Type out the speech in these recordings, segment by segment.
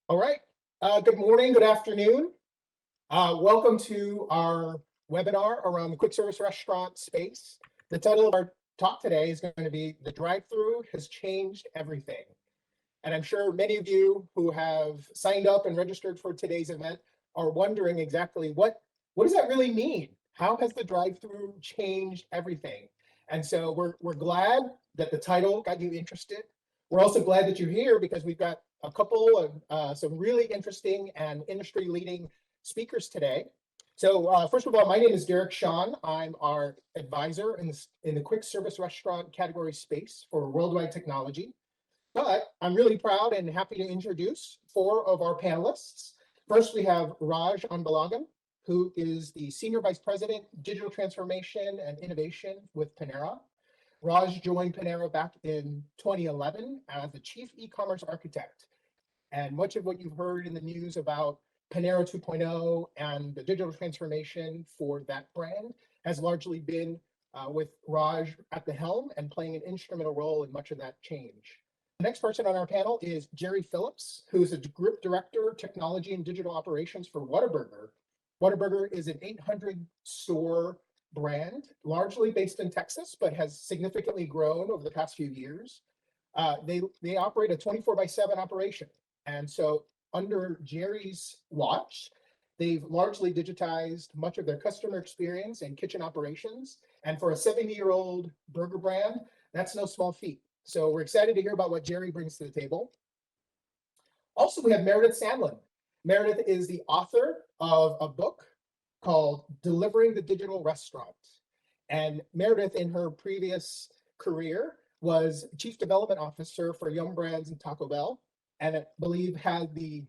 All right. Good morning, good afternoon. Welcome to our webinar around the quick service restaurant space. The title of our talk today is going to be "The Drive-Thru Has Changed Everything." And I'm sure many of you who have signed up and registered for today's event are wondering exactly what does that really mean? How has the drive-thru changed everything? And so we're glad that the title got you interested. We're also glad that you're here because we've got a couple of some really interesting and industry-leading speakers today. So first of all, my name is Shon. I'm our advisor in the quick service restaurant category space for Worldwide Technology. But I'm really proud and happy to introduce four of our panelists. First, we have Raj Anbalagan, who is the Senior Vice President, Digital Transformation and Innovation with Panera. Raj joined Panera back in 2011 as the Chief E-commerce Architect. And much of what you've heard in the news about Panera 2.0 and the digital transformation for that brand has largely been with Raj at the helm and playing an instrumental role in much of that change. The next person on our panel is Jerry Phillips, who's a Group Director, Technology and Digital Operations for Whataburger. Whataburger is an 800 store brand, largely based in Texas, but has significantly grown over the past few years. They operate a 24/7 operation. And so under Jerry's watch, they've largely digitized much of their customer experience and kitchen operations. And for a 70-year-old burger brand, that's no small feat. So we're excited to hear about what Jerry brings to the table. Also, we have Meredith Sandland. Meredith is the author of a book called Delivering the Digital Restaurant. And Meredith, in her previous career, was Chief Development Officer for Yum Brands and Taco Bell, and I believe had the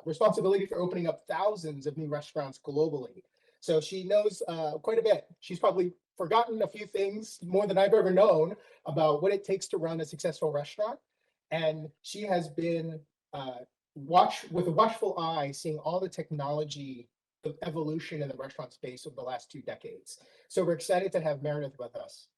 responsibility for opening up thousands of new restaurants globally. So she knows quite a bit. She's probably forgotten a few things more than I've ever known about what it takes to run a successful restaurant. And she has been with a watchful eye, seeing all the technology, the evolution in the restaurant space over the last 2 decades. So we're excited to have Meredith with us.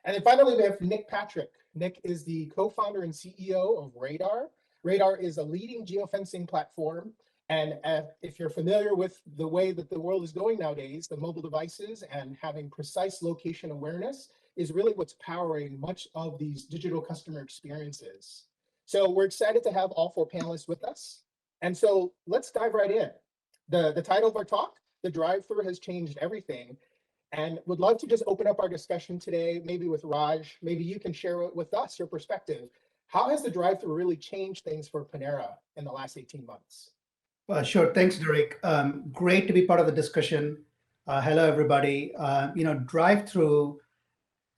And then finally, we have Nick Patrick. Nick is the co-founder and CEO of Radar. Radar is a leading geofencing platform. And if you're familiar with the way that the world is going nowadays, the mobile devices and having precise location awareness is really what's powering much of these digital customer experiences. So we're excited to have all four panelists with us. And so let's dive right in. The title of our talk, The Drive-Thru Has Changed Everything. And would love to just open up our discussion today, maybe with Raj. Maybe you can share with us your perspective. How has the drive-thru really changed things for Panera in the last 18 months? Sure. Thanks, Derek. Great to be part of the discussion. Hello, everybody. Drive-thru,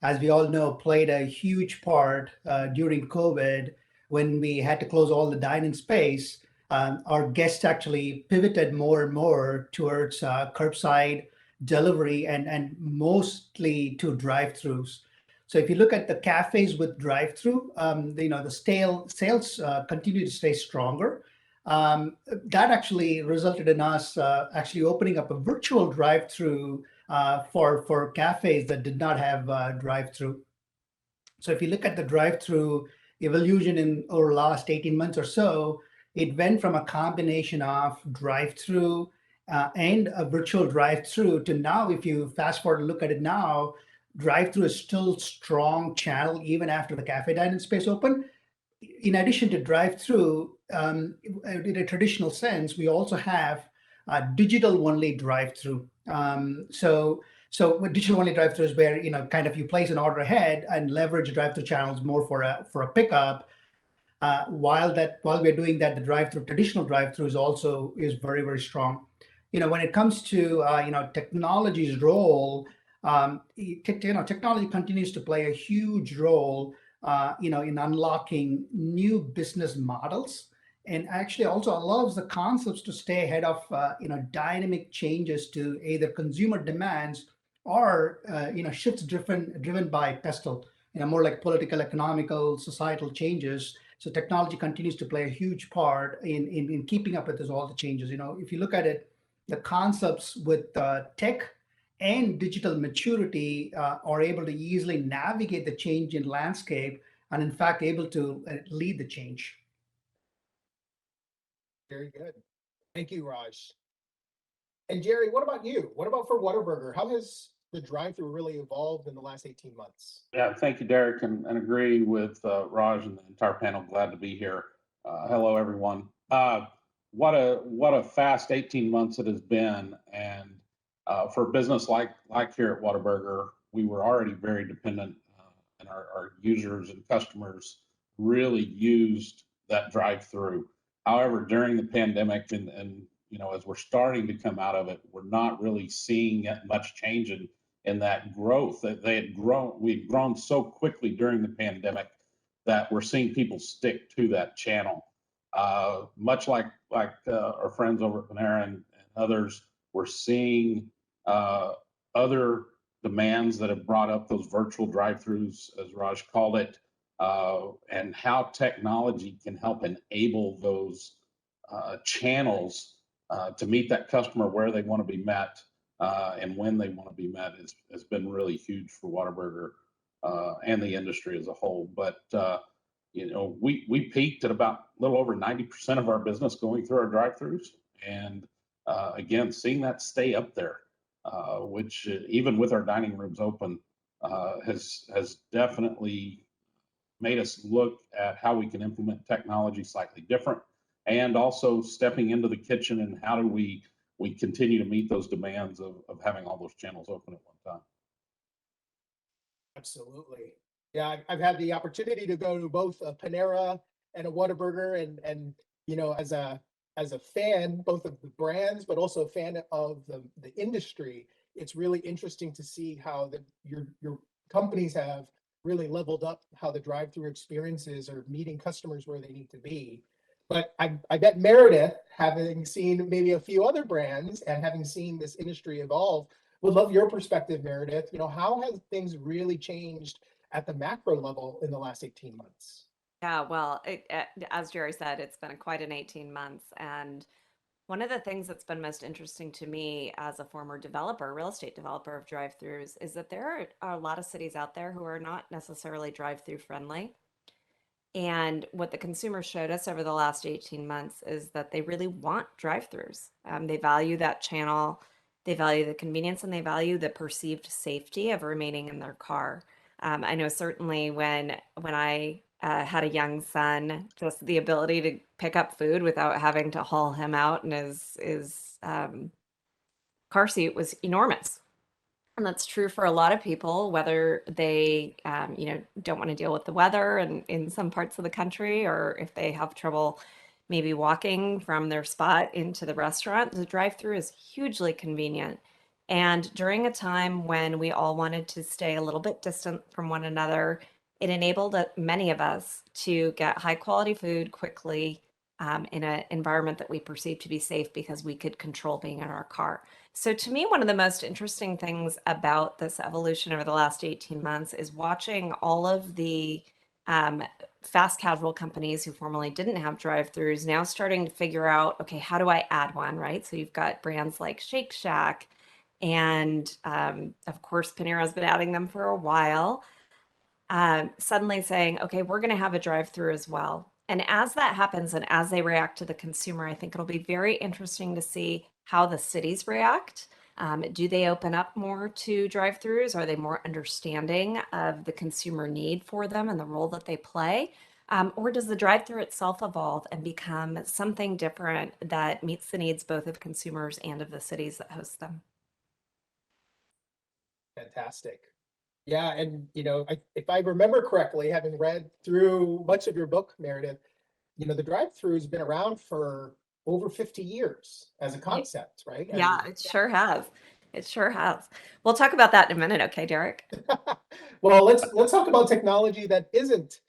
as we all know, played a huge part during COVID when we had to close all the dine-in space. Our guests actually pivoted more and more towards curbside delivery and mostly to drive-thrus. So if you look at the cafes with drive-thru, the sales continue to stay stronger. That actually resulted in us actually opening up a virtual drive-thru for cafes that did not have drive-thru. So if you look at the drive-thru evolution in over the last 18 months or so, it went from a combination of drive-thru and a virtual drive-thru to now, if you fast forward and look at it now, drive-thru is still strong channel even after the cafe dining space open. In addition to drive-thru, in a traditional sense, we also have digital-only drive-thru. So digital-only drive-thru is where kind of you place an order ahead and leverage drive-thru channels more for a pickup. While we're doing that, the traditional drive-thru is very, very strong. When it comes to technology's role, technology continues to play a huge role in unlocking new business models, and actually also allows the concepts to stay ahead of dynamic changes to either consumer demands or shifts driven by pestle, more like political, economical, societal changes. So technology continues to play a huge part in keeping up with all the changes. If you look at it, the concepts with tech and digital maturity are able to easily navigate the change in landscape and in fact able to lead the change. Very good. Thank you, Raj. And Jerry, what about you? What about for Whataburger? How has the drive-through really evolved in the last 18 months? Yeah, thank you, Derek, and agree with Raj and the entire panel. Glad to be here. Hello, everyone. What a fast 18 months it has been, and for a business like here at Whataburger, we were already very dependent, and our users and customers really used that drive-through. However, during the pandemic and as we're starting to come out of it, we're not really seeing much change in that growth. That we'd grown so quickly during the pandemic that we're seeing people stick to that channel. Much like our friends over at Panera and others, we're seeing other demands that have brought up those virtual drive-throughs, as Raj called it, and how technology can help enable those channels to meet that customer where they want to be met and when they want to be met has been really huge for Whataburger and the industry as a whole. But we peaked at about a little over 90% of our business going through our drive-throughs, and again, seeing that stay up there, which even with our dining rooms open, has definitely made us look at how we can implement technology slightly different, and also stepping into the kitchen and how do we continue to meet those demands of having all those channels open at one time. Absolutely. Yeah, I've had the opportunity to go to both a Panera and a Whataburger, and as a fan, both of the brands, but also a fan of the industry. It's really interesting to see how your companies have really leveled up how the drive-through experiences are meeting customers where they need to be. But I bet Meredith, having seen maybe a few other brands and having seen this industry evolve, would love your perspective, Meredith. How has things really changed at the macro level in the last 18 months? Yeah, well, as Jerry said, it's been quite an 18 months. And one of the things that's been most interesting to me as a former developer, real estate developer of drive-throughs, is that there are a lot of cities out there who are not necessarily drive-through friendly. And what the consumer showed us over the last 18 months is that they really want drive-throughs. They value that channel, they value the convenience, and they value the perceived safety of remaining in their car. I know certainly when I had a young son, just the ability to pick up food without having to haul him out in his car seat was enormous. And that's true for a lot of people, whether they, don't want to deal with the weather in some parts of the country, or if they have trouble maybe walking from their spot into the restaurant. The drive-through is hugely convenient. And during a time when we all wanted to stay a little bit distant from one another, it enabled many of us to get high quality food quickly in an environment that we perceived to be safe because we could control being in our car. So to me, one of the most interesting things about this evolution over the last 18 months is watching all of the fast casual companies who formerly didn't have drive-throughs now starting to figure out, okay, how do I add one, right? So you've got brands like Shake Shack, and of course, Panera's been adding them for a while. Suddenly saying, okay, we're going to have a drive-through as well. And as that happens and as they react to the consumer, I think it'll be very interesting to see how the cities react. Do they open up more to drive-throughs? Are they more understanding of the consumer need for them and the role that they play? Or does the drive-through itself evolve and become something different that meets the needs both of consumers and of the cities that host them? Fantastic. Yeah, and if I remember correctly, having read through much of your book, Meredith, the drive-through has been around for over 50 years as a concept, right? Yeah, it sure has. It sure has. We'll talk about that in a minute, okay, Derek? Well, let's talk about technology that isn't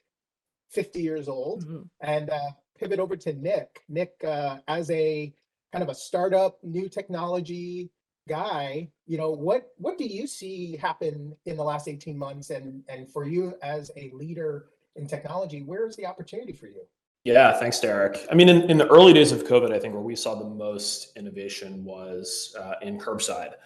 50 years old, Mhm. and pivot over to Nick. Nick, as a kind of a startup, new technology guy, what do you see happen in the last 18 months? And for you as a leader in technology, where's the opportunity for you? Yeah, thanks, Derek. I mean, in the early days of COVID, I think where we saw the most innovation was in curbside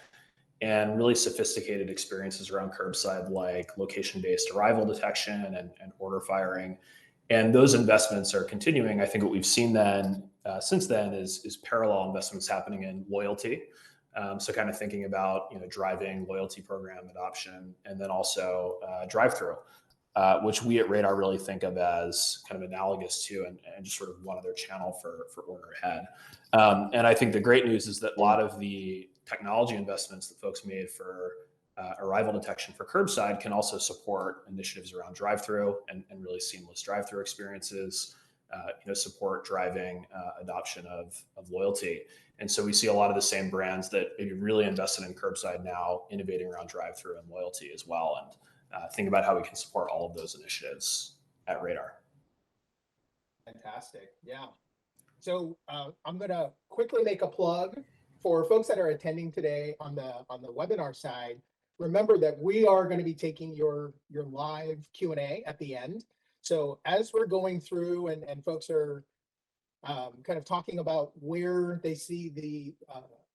and really sophisticated experiences around curbside, like location-based arrival detection and order firing. And those investments are continuing. I think what we've seen then since then is parallel investments happening in loyalty. So kind of thinking about driving loyalty program adoption, and then also drive-thru, which we at Radar really think of as kind of analogous to and just sort of one other channel for order ahead. And I think the great news is that a lot of the technology investments that folks made for arrival detection for curbside can also support initiatives around drive-thru and really seamless drive-thru experiences, support driving adoption of loyalty. And so we see a lot of the same brands that maybe really invested in curbside now innovating around drive-thru and loyalty as well. And think about how we can support all of those initiatives at Radar. Fantastic. Yeah. So I'm going to quickly make a plug for folks that are attending today on the webinar side. Remember that we are going to be taking your live Q&A at the end. So as we're going through and folks are kind of talking about where they see the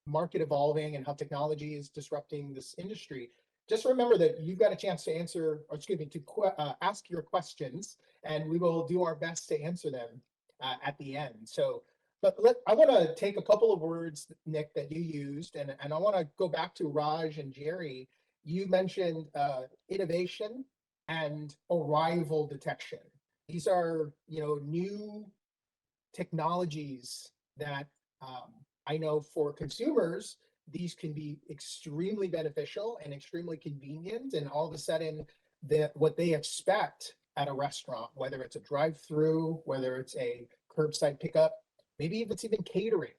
market evolving and how technology is disrupting this industry, just remember that you've got a chance to answer, or excuse me, to ask your questions, and we will do our best to answer them at the end. So, but I want to take a couple of words, Nick, that you used, and I want to go back to Raj and Jerry. You mentioned innovation and arrival detection. These are, new technologies that I know for consumers, these can be extremely beneficial and extremely convenient. And all of a sudden, what they expect at a restaurant, whether it's a drive-through, whether it's a curbside pickup, maybe if it's even catering.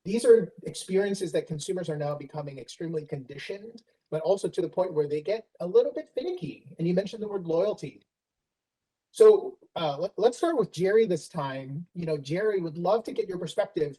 These are experiences that consumers are now becoming extremely conditioned, but also to the point where they get a little bit finicky. And you mentioned the word loyalty. So let's start with Jerry this time. Jerry, would love to get your perspective.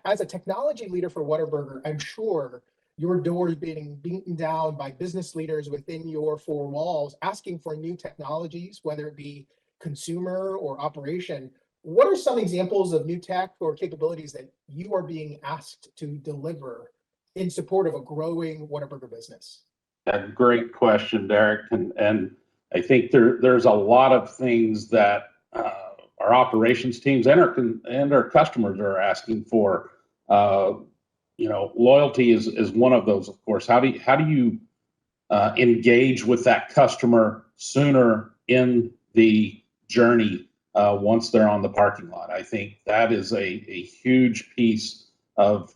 As a technology leader for Whataburger, I'm sure your door is being beaten down by business leaders within your four walls, asking for new technologies, whether it be consumer or operation. What are some examples of new tech or capabilities that you are being asked to deliver in support of a growing Whataburger business? A great question, Derek. And I think there's a lot of things that our operations teams and our customers are asking for. Loyalty is one of those, of course. How do you engage with that customer sooner in the journey once they're on the parking lot? I think that is a huge piece of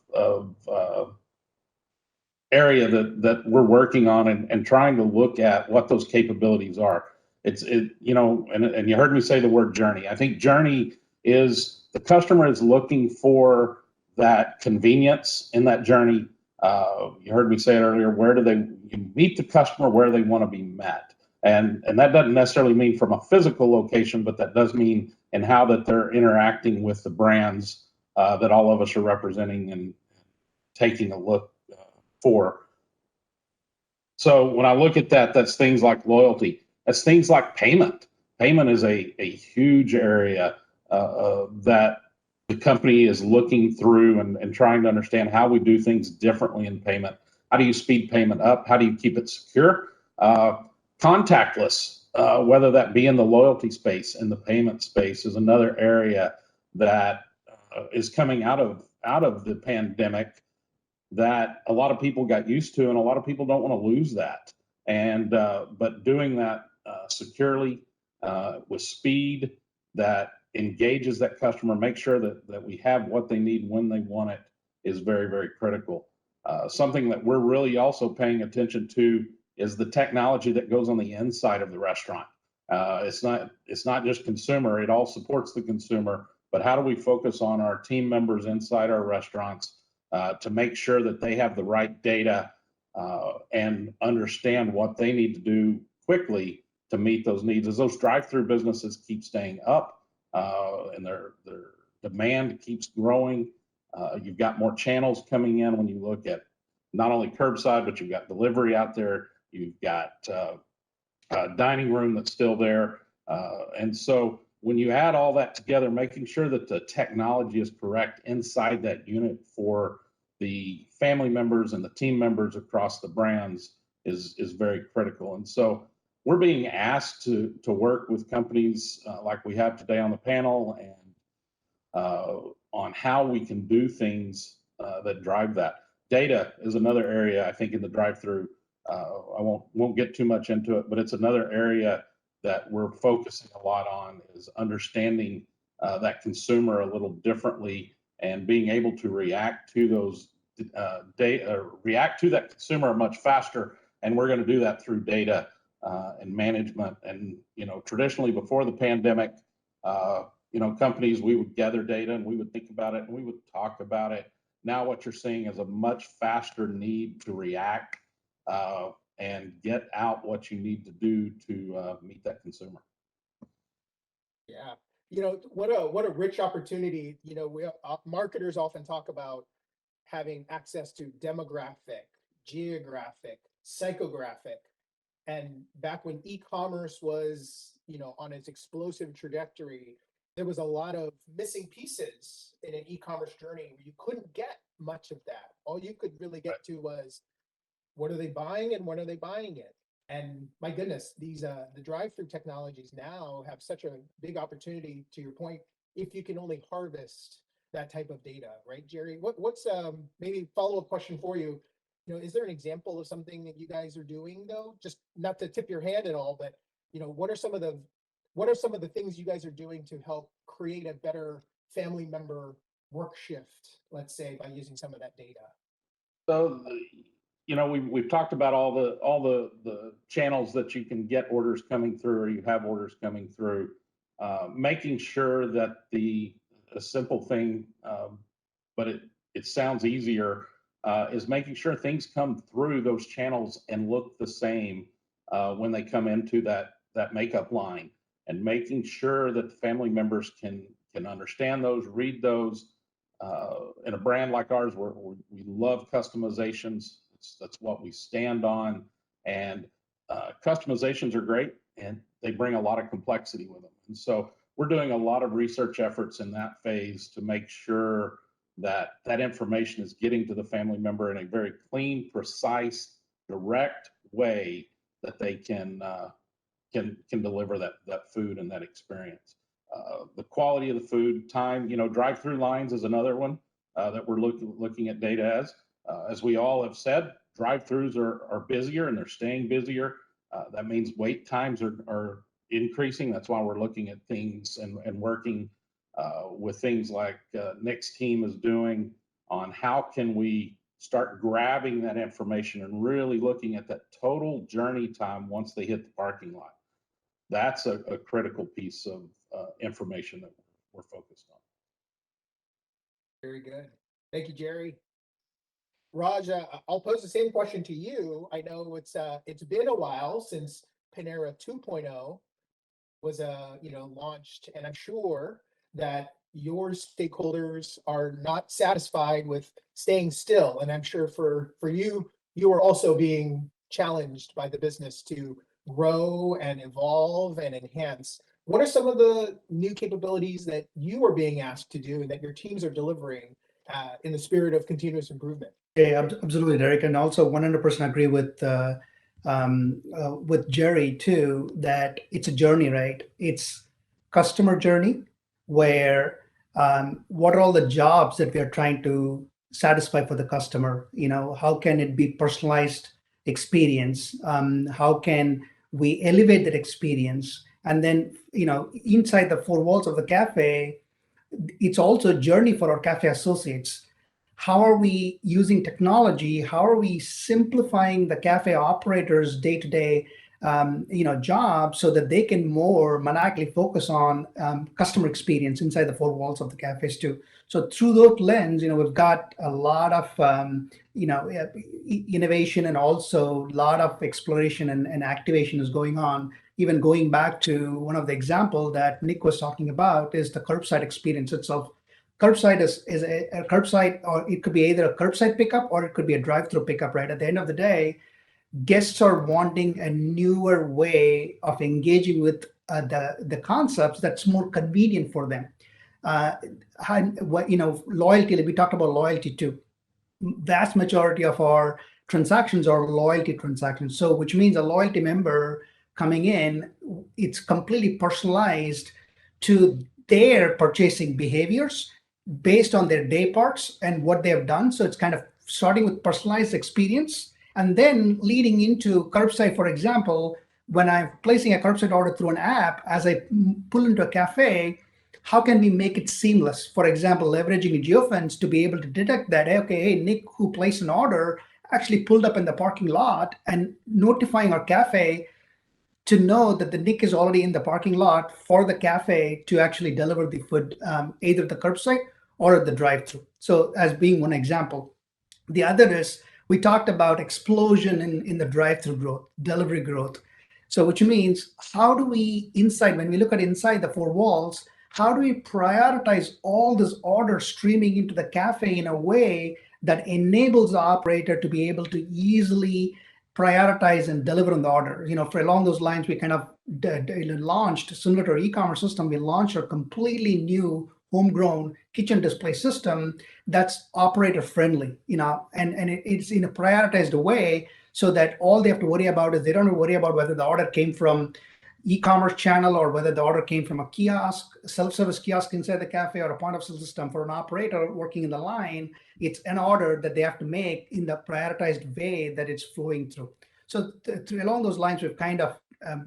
area that we're working on and trying to look at what those capabilities are. And you heard me say the word journey. I think journey is the customer is looking for that convenience in that journey. You heard me say it earlier, you meet the customer where they want to be met. And that doesn't necessarily mean from a physical location, but that does mean in how that they're interacting with the brands that all of us are representing and taking a look for. So when I look at that, that's things like loyalty. That's things like payment. Payment is a huge area that the company is looking through and trying to understand how we do things differently in payment. How do you speed payment up? How do you keep it secure? Contactless, whether that be in the loyalty space, in the payment space, is another area that is coming out of the pandemic that a lot of people got used to, and a lot of people don't want to lose that. And but doing that securely with speed that engages that customer, make sure that we have what they need when they want it, is very, very critical. Something that we're really also paying attention to is the technology that goes on the inside of the restaurant. It's not just consumer; it all supports the consumer. But how do we focus on our team members inside our restaurants to make sure that they have the right data and understand what they need to do quickly to meet those needs? As those drive-through businesses keep staying up and their demand keeps growing, you've got more channels coming in. When you look at not only curbside, but you've got delivery out there, you've got a dining room that's still there. And so when you add all that together, making sure that the technology is correct inside that unit for the family members and the team members across the brands is very critical. And so we're being asked to work with companies like we have today on the panel and on how we can do things that drive that. Data is another area, I think, in the drive-through. I won't get too much into it, but it's another area that we're focusing a lot on, is understanding that consumer a little differently and being able to react to those react to that consumer much faster. And we're going to do that through data and management. And, traditionally before the pandemic, companies, we would gather data and we would think about it and we would talk about it. Now what you're seeing is a much faster need to react and get out what you need to do to meet that consumer. Yeah. What a rich opportunity. Marketers often talk about having access to demographic, geographic, psychographic. And back when e-commerce was, on its explosive trajectory, there was a lot of missing pieces in an e-commerce journey where you couldn't get much of that. All you could really get to was, what are they buying and when are they buying it? And my goodness, these the drive-through technologies now have such a big opportunity, to your point, if you can only harvest that type of data, right, Jerry? What's maybe follow-up question for you? Is there an example of something that you guys are doing, though? Just not to tip your hand at all, but what are some of the things you guys are doing to help create a better family member work shift, let's say, by using some of that data? So, we've talked about all the channels that you can get orders coming through, or you have orders coming through. Making sure that a simple thing, but it sounds easier, is making sure things come through those channels and look the same when they come into that makeup line, and making sure that the family members can understand those, read those. In a brand like ours, we love customizations. That's what we stand on, and customizations are great, and they bring a lot of complexity with them. And so we're doing a lot of research efforts in that phase to make sure that information is getting to the family member in a very clean, precise, direct way that they can deliver that food and that experience. The quality of the food, time, drive-through lines is another one that we're looking at data as we all have said. Drive-throughs are busier and they're staying busier. That means wait times are increasing. That's why we're looking at things and working with things like Nick's team is doing on how can we start grabbing that information and really looking at that total journey time once they hit the parking lot. That's a critical piece of information that we're focused on. Very good. Thank you, Jerry. Raj, I'll pose the same question to you. I know it's been a while since Panera 2.0 was launched, and I'm sure that your stakeholders are not satisfied with staying still. And I'm sure for you are also being challenged by the business to grow and evolve and enhance. What are some of the new capabilities that you are being asked to do and that your teams are delivering in the spirit of continuous improvement? Yeah, absolutely, Derek, and also 100% agree with Jerry too, that it's a journey, right? It's customer journey where what are all the jobs that we are trying to satisfy for the customer? How can it be personalized experience? How can we elevate that experience? And then, inside the four walls of the cafe, it's also a journey for our cafe associates. How are we using technology? How are we simplifying the cafe operators' day-to-day, job so that they can more maniacally focus on customer experience inside the four walls of the cafes too? So through that lens, we've got a lot of innovation and also a lot of exploration and activation is going on. Even going back to one of the examples that Nick was talking about is the curbside experience itself. Curbside is a curbside, or it could be either a curbside pickup or it could be a drive-through pickup, right? At the end of the day, guests are wanting a newer way of engaging with the concepts that's more convenient for them. Loyalty, we talked about loyalty too. Vast majority of our transactions are loyalty transactions. So which means a loyalty member coming in, it's completely personalized to their purchasing behaviors based on their day parts and what they have done. So it's kind of starting with personalized experience and then leading into curbside. For example, when I'm placing a curbside order through an app, as I pull into a cafe, how can we make it seamless? For example, leveraging a geofence to be able to detect that, okay, hey, Nick, who placed an order, actually pulled up in the parking lot, and notifying our cafe to know that the Nick is already in the parking lot for the cafe to actually deliver the food, either the curbside or at the drive-through. So as being one example. The other is we talked about explosion in the drive-through growth, delivery growth. So which means how do we when we look at inside the four walls, how do we prioritize all this order streaming into the cafe in a way that enables the operator to be able to easily prioritize and deliver on the order? For along those lines, we kind of launched, similar to our e-commerce system, we launched a completely new homegrown kitchen display system that's operator friendly, and it's in a prioritized way, so that all they have to worry about is they don't have to worry about whether the order came from e-commerce channel or whether the order came from a kiosk, self-service kiosk inside the cafe, or a point of sale system. For an operator working in the line, it's an order that they have to make in the prioritized way that it's flowing through. So along those lines, we've kind of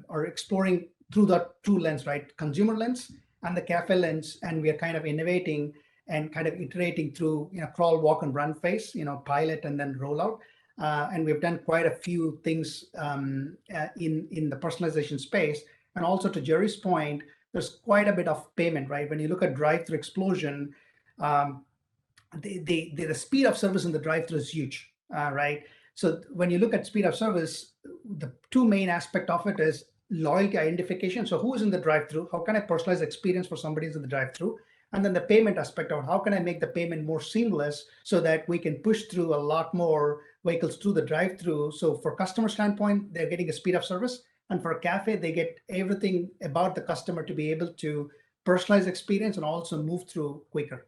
are exploring through the two lens, right? Consumer lens and the cafe lens, and we are kind of innovating and kind of iterating through, crawl, walk, and run phase, pilot and then roll out. And we've done quite a few things in the personalization space. And also, to Jerry's point, there's quite a bit of payment, right? When you look at drive-through explosion, the speed of service in the drive-through is huge, right? So when you look at speed of service, the two main aspect of it is loyalty identification. So who is in the drive-through? How can I personalize experience for somebody who's in the drive-through? And then the payment aspect of how can I make the payment more seamless so that we can push through a lot more vehicles through the drive-through. So for customer standpoint, they're getting a speed of service. And for a cafe, they get everything about the customer to be able to personalize experience and also move through quicker.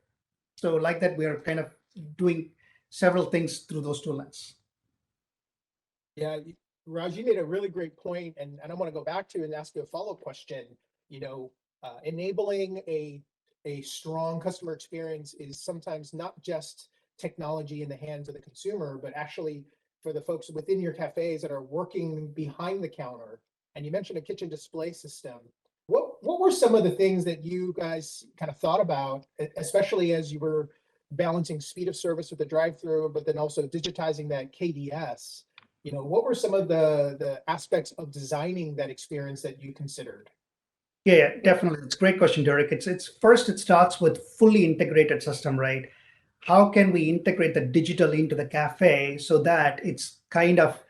So like that, we're kind of doing several things through those two lenses. Yeah, Raj, you made a really great point, and I want to go back to and ask you a follow-up question. Enabling a strong customer experience is sometimes not just technology in the hands of the consumer, but actually for the folks within your cafes that are working behind the counter. And you mentioned a kitchen display system. What were some of the things that you guys kind of thought about, especially as you were balancing speed of service with the drive-through, but then also digitizing that KDS? What were some of the aspects of designing that experience that you considered? Yeah, definitely. It's a great question, Derek. It's first, it starts with fully integrated system, right? How can we integrate the digital into the cafe so that it's kind of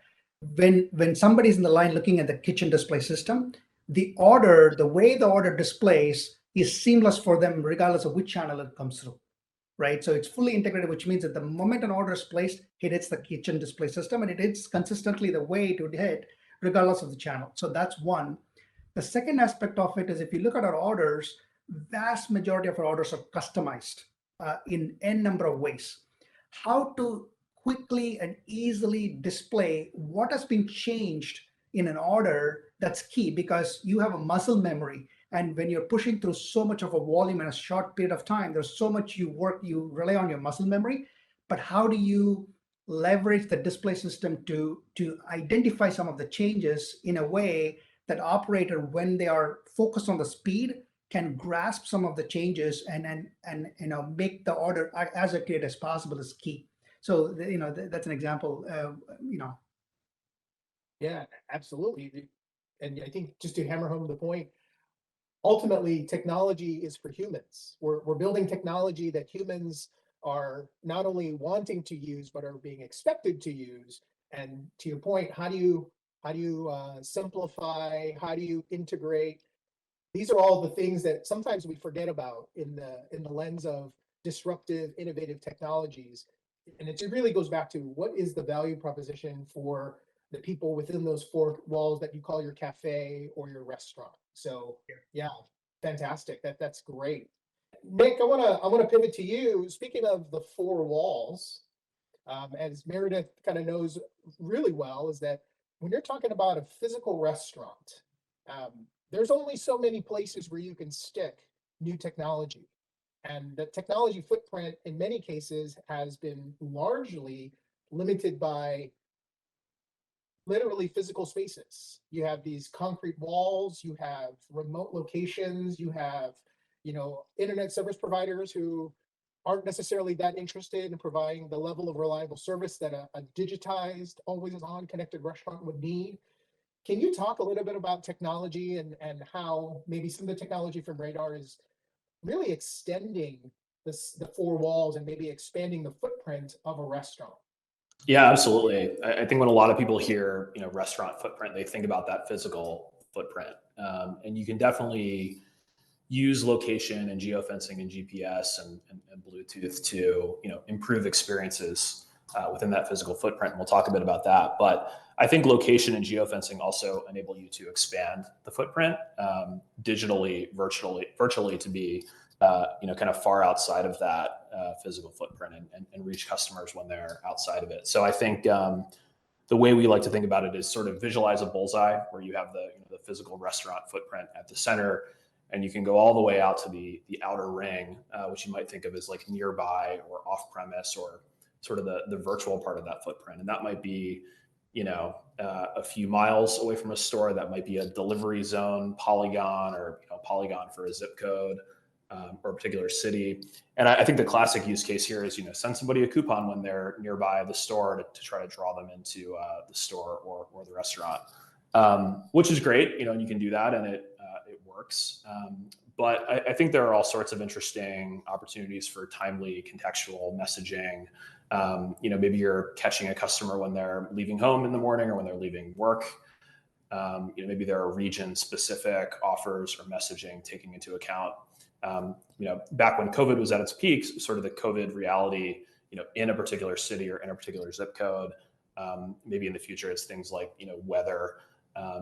when somebody's in the line looking at the kitchen display system, the way the order displays is seamless for them regardless of which channel it comes through, right? So it's fully integrated, which means that the moment an order is placed, it hits the kitchen display system and it hits consistently the way it would hit regardless of the channel. So that's one. The second aspect of it is if you look at our orders, vast majority of our orders are customized in n number of ways. How to quickly and easily display what has been changed in an order, that's key, because you have a muscle memory. And when you're pushing through so much of a volume in a short period of time, there's so much you rely on your muscle memory. But how do you leverage the display system to identify some of the changes in a way that operator, when they are focused on the speed, can grasp some of the changes and make the order as accurate as possible is key. So that's an example. Yeah, absolutely. And I think just to hammer home the point, ultimately technology is for humans. We're building technology that humans are not only wanting to use but are being expected to use. And to your point, how do you simplify? How do you integrate? These are all the things that sometimes we forget about in the lens of disruptive, innovative technologies. And it really goes back to what is the value proposition for the people within those four walls that you call your cafe or your restaurant. So yeah, fantastic. That's great. Nick, I wanna pivot to you. Speaking of the four walls, as Meredith kind of knows really well, is that when you're talking about a physical restaurant, There's only so many places where you can stick new technology. And the technology footprint in many cases has been largely limited by literally physical spaces. You have these concrete walls, you have remote locations, you have, internet service providers who aren't necessarily that interested in providing the level of reliable service that a digitized, always on connected restaurant would need. Can you talk a little bit about technology and how maybe some of the technology from Radar is really extending the four walls and maybe expanding the footprint of a restaurant? Yeah, absolutely. I think when a lot of people hear, restaurant footprint, they think about that physical footprint. And you can definitely use location and geofencing and GPS and Bluetooth to, improve experiences within that physical footprint. And we'll talk a bit about that. But I think location and geofencing also enable you to expand the footprint digitally, virtually to be, kind of far outside of that physical footprint and reach customers when they're outside of it. So I think the way we like to think about it is sort of visualize a bullseye where you have the physical restaurant footprint at the center, and you can go all the way out to the outer ring, which you might think of as like nearby or off premise or sort of the virtual part of that footprint. And that might be, a few miles away from a store. That might be a delivery zone polygon or polygon for a zip code. Or a particular city. And I think the classic use case here is, send somebody a coupon when they're nearby the store to try to draw them into the store or the restaurant, which is great, and you can do that and it works. But I think there are all sorts of interesting opportunities for timely contextual messaging. Maybe you're catching a customer when they're leaving home in the morning or when they're leaving work. Maybe there are region specific offers or messaging taking into account back when COVID was at its peak, sort of the COVID reality, in a particular city or in a particular zip code. Maybe in the future, it's things like, weather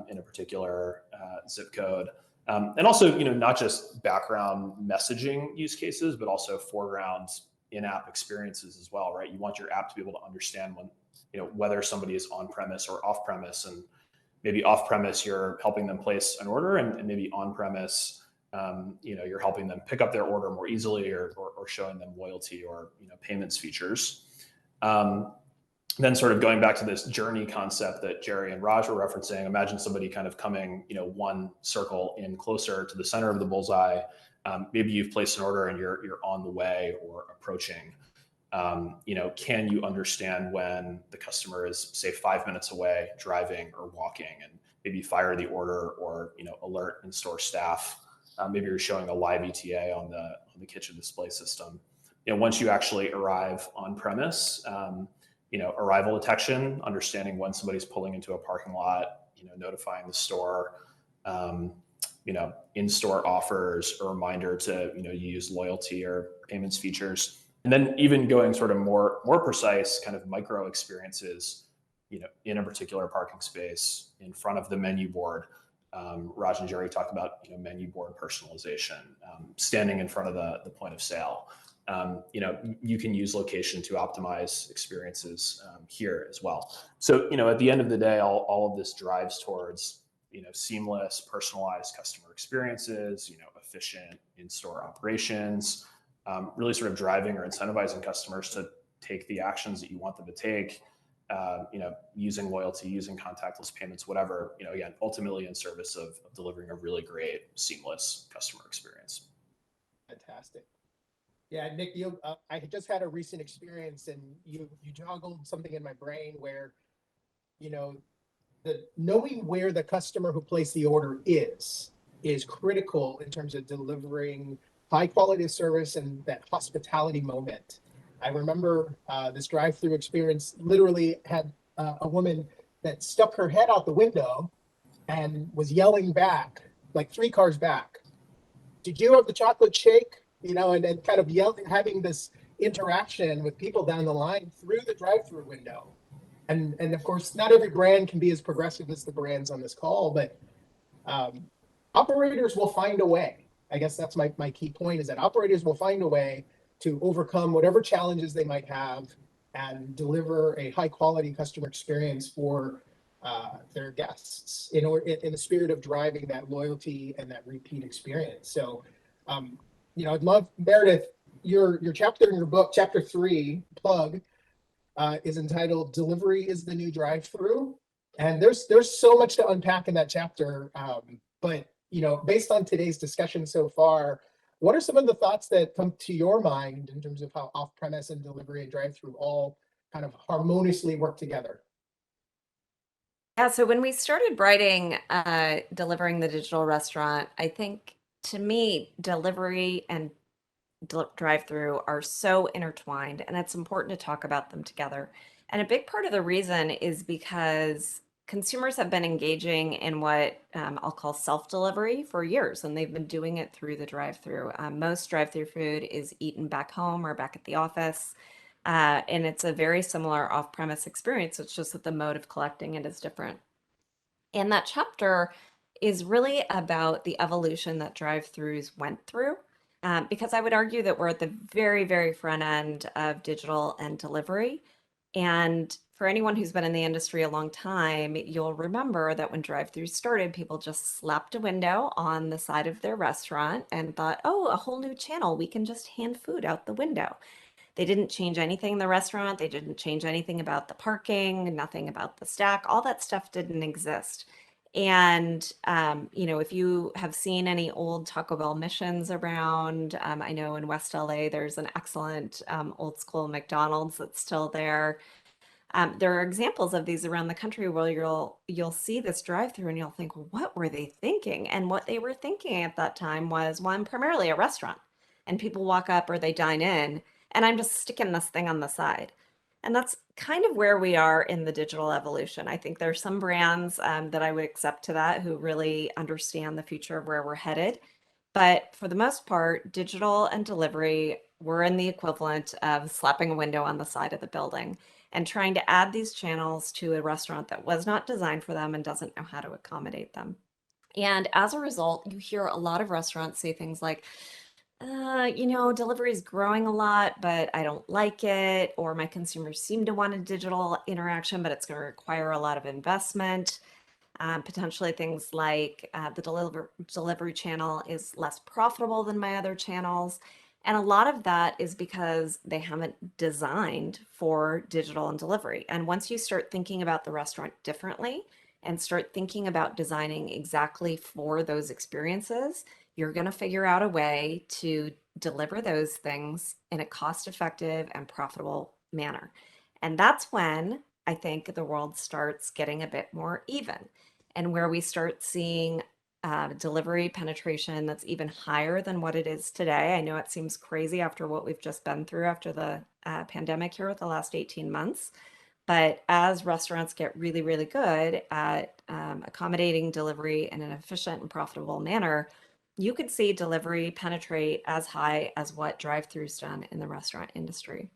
in a particular zip code. And also, not just background messaging use cases, but also foreground in-app experiences as well, right? You want your app to be able to understand when, whether somebody is on premise or off premise, and maybe off premise, you're helping them place an order, and maybe on premise, you're helping them pick up their order more easily or showing them loyalty or, payments features. Then sort of going back to this journey concept that Jerry and Raj were referencing, imagine somebody kind of coming, one circle in closer to the center of the bullseye. Maybe you've placed an order and you're on the way or approaching. Can you understand when the customer is, say, 5 minutes away driving or walking, and maybe fire the order or, alert in-store staff? Maybe you're showing a live ETA on the kitchen display system. Once you actually arrive on premise, arrival detection, understanding when somebody's pulling into a parking lot, notifying the store, in-store offers, a reminder to, use loyalty or payments features. And then even going sort of more precise kind of micro experiences, in a particular parking space, in front of the menu board. Raj and Jerry talked about menu board personalization, standing in front of the point of sale. You can use location to optimize experiences here as well. So at the end of the day, all of this drives towards seamless, personalized customer experiences, efficient in-store operations, really sort of driving or incentivizing customers to take the actions that you want them to take. Using loyalty, using contactless payments, whatever, again, ultimately in service of delivering a really great, seamless customer experience. Fantastic. Yeah, Nick, I just had a recent experience, and you joggled something in my brain where, the knowing where the customer who placed the order is critical in terms of delivering high quality of service and that hospitality moment. I remember this drive-through experience literally had a woman that stuck her head out the window and was yelling back, like 3 cars back, "Did you have the chocolate shake?" And kind of yelling, having this interaction with people down the line through the drive-through window. And of course, not every brand can be as progressive as the brands on this call, but operators will find a way. I guess that's my key point, is that operators will find a way to overcome whatever challenges they might have and deliver a high quality customer experience for their guests in the spirit of driving that loyalty and that repeat experience. So, I'd love, Meredith, your chapter in your book, chapter 3, plug, is entitled "Delivery is the New Drive-Thru," and there's so much to unpack in that chapter. But based on today's discussion so far, what are some of the thoughts that come to your mind in terms of how off-premise and delivery and drive-thru all kind of harmoniously work together? Yeah, so when we started writing Delivering the Digital Restaurant, I think to me, delivery and drive-through are so intertwined, and it's important to talk about them together. And a big part of the reason is because consumers have been engaging in what I'll call self-delivery for years, and they've been doing it through the drive-through. Most drive-through food is eaten back home or back at the office. And it's a very similar off-premise experience. It's just that the mode of collecting it is different. And that chapter is really about the evolution that drive-throughs went through. Because I would argue that we're at the very, very front end of digital and delivery. And for anyone who's been in the industry a long time, you'll remember that when drive-throughs started, people just slapped a window on the side of their restaurant and thought, oh, a whole new channel. We can just hand food out the window. They didn't change anything in the restaurant. They didn't change anything about the parking, nothing about the stack. All that stuff didn't exist. And, if you have seen any old Taco Bell missions around, I know in West LA, there's an excellent old school McDonald's that's still there. There are examples of these around the country where you'll see this drive-through and you'll think, well, what were they thinking? And what they were thinking at that time was, well, I'm primarily a restaurant, and people walk up or they dine in, and I'm just sticking this thing on the side. And that's kind of where we are in the digital evolution. I think there's some brands that I would accept to that who really understand the future of where we're headed. But for the most part, digital and delivery were in the equivalent of slapping a window on the side of the building and trying to add these channels to a restaurant that was not designed for them and doesn't know how to accommodate them. And as a result, you hear a lot of restaurants say things like, delivery is growing a lot, but I don't like it. Or my consumers seem to want a digital interaction, but it's going to require a lot of investment. Potentially things like the delivery channel is less profitable than my other channels. And a lot of that is because they haven't designed for digital and delivery. And once you start thinking about the restaurant differently and start thinking about designing exactly for those experiences, you're going to figure out a way to deliver those things in a cost-effective and profitable manner. And that's when I think the world starts getting a bit more even, and where we start seeing delivery penetration that's even higher than what it is today. I know it seems crazy after what we've just been through after the pandemic here with the last 18 months. But as restaurants get really, really good at accommodating delivery in an efficient and profitable manner, you could see delivery penetrate as high as what drive-throughs done in the restaurant industry.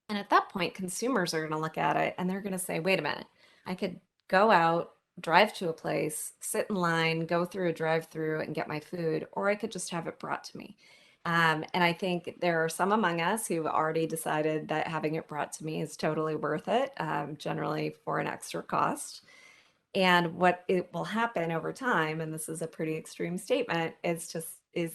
And at that point, consumers are going to look at it and they're going to say, wait a minute, I could go out, drive to a place, sit in line, go through a drive-through and get my food, or I could just have it brought to me. And I think there are some among us who've already decided that having it brought to me is totally worth it, generally for an extra cost. And what it will happen over time, and this is a pretty extreme statement, is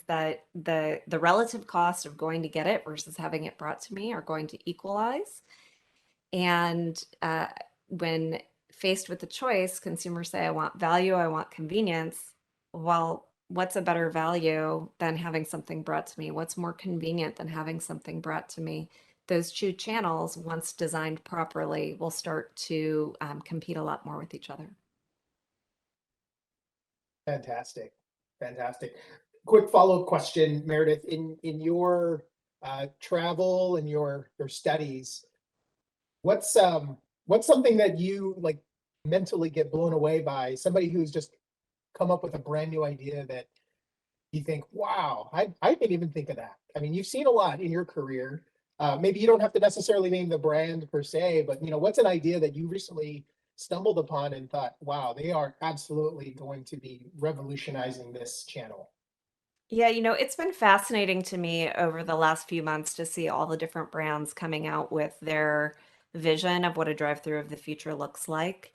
that the relative cost of going to get it versus having it brought to me are going to equalize. And when faced with the choice, consumers say, I want value, I want convenience. Well, what's a better value than having something brought to me? What's more convenient than having something brought to me? Those two channels, once designed properly, will start to compete a lot more with each other. Fantastic. Fantastic. Quick follow-up question, Meredith. In your travel and your studies, what's something that you like mentally get blown away by? Somebody who's just come up with a brand new idea that you think, wow, I didn't even think of that. I mean, you've seen a lot in your career. Maybe you don't have to necessarily name the brand per se, but what's an idea that you recently stumbled upon and thought, wow, they are absolutely going to be revolutionizing this channel? Yeah, it's been fascinating to me over the last few months to see all the different brands coming out with their vision of what a drive-through of the future looks like.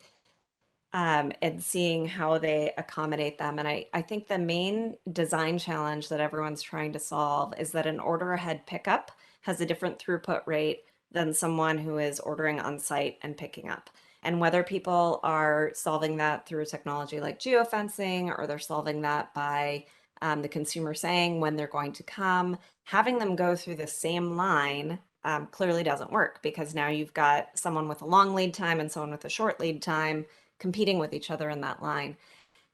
and seeing how they accommodate them. And I think the main design challenge that everyone's trying to solve is that an order ahead pickup has a different throughput rate than someone who is ordering on site and picking up. And whether people are solving that through a technology like geofencing, or they're solving that by the consumer saying when they're going to come, having them go through the same line clearly doesn't work, because now you've got someone with a long lead time and someone with a short lead time competing with each other in that line.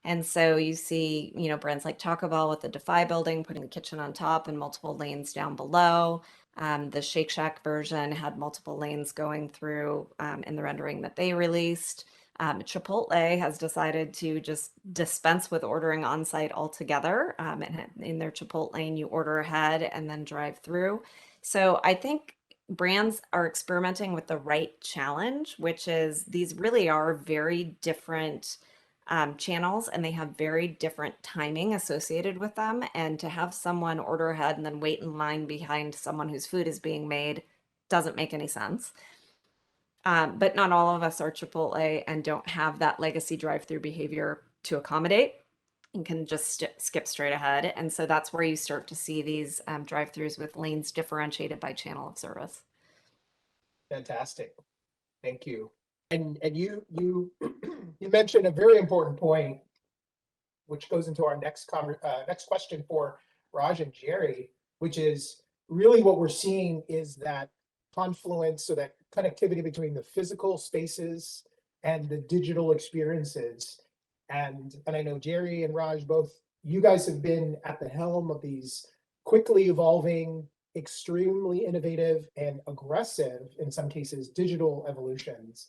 And so you see, brands like Taco Bell with the Defy building, putting the kitchen on top and multiple lanes down below. The Shake Shack version had multiple lanes going through in the rendering that they released. Chipotle has decided to just dispense with ordering on site altogether. In their Chipotle lane, you order ahead and then drive through. So I think brands are experimenting with the right challenge, which is these really are very different channels, and they have very different timing associated with them. And to have someone order ahead and then wait in line behind someone whose food is being made doesn't make any sense. But not all of us are Chipotle and don't have that legacy drive-through behavior to accommodate and can just skip straight ahead. And so that's where you start to see these drive-throughs with lanes differentiated by channel of service. Fantastic. Thank you. And you you mentioned a very important point, which goes into our next question for Raj and Jerry, which is really what we're seeing is that confluence, so that connectivity between the physical spaces and the digital experiences. And I know Jerry and Raj, both you guys have been at the helm of these quickly evolving, extremely innovative and aggressive, in some cases, digital evolutions.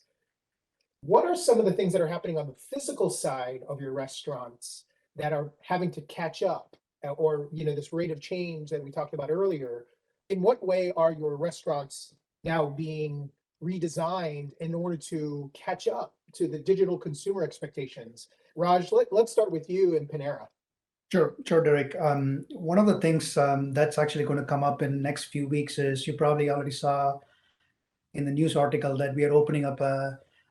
What are some of the things that are happening on the physical side of your restaurants that are having to catch up, or this rate of change that we talked about earlier? In what way are your restaurants now being redesigned in order to catch up to the digital consumer expectations? Raj, let's start with you in Panera. Sure, Derek. One of the things that's actually going to come up in the next few weeks is you probably already saw in the news article that we are opening up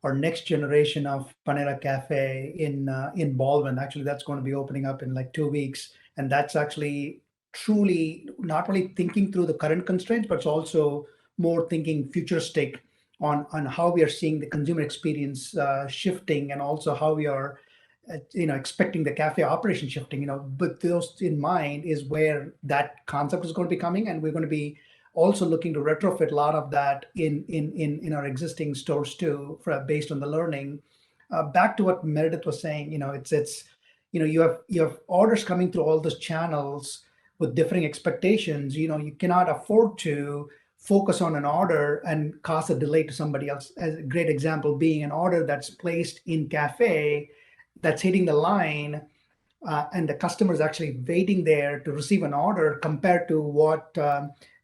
our next generation of Panera Cafe in Baldwin. Actually, that's going to be opening up in like 2 weeks, and that's actually truly not only thinking through the current constraints, but it's also more thinking futuristic on how we are seeing the consumer experience shifting, and also how we are expecting the cafe operation shifting. But those in mind is where that concept is going to be coming, and we're going to be also looking to retrofit a lot of that in our existing stores too, based on the learning. Back to what Meredith was saying, it's you have orders coming through all those channels with differing expectations. You cannot afford to focus on an order and cause a delay to somebody else. As a great example being an order that's placed in cafe that's hitting the line, and the customer is actually waiting there to receive an order, compared to what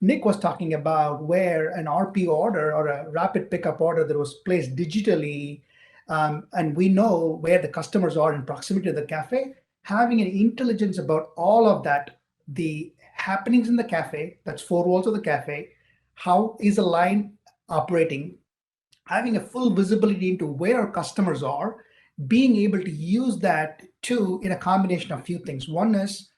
Nick was talking about, where an RP order or a rapid pickup order that was placed digitally, and we know where the customers are in proximity to the cafe, having an intelligence about all of that, the happenings in the cafe, that's four walls of the cafe, how is the line operating, having a full visibility into where our customers are, being able to use that too in a combination of few things. One is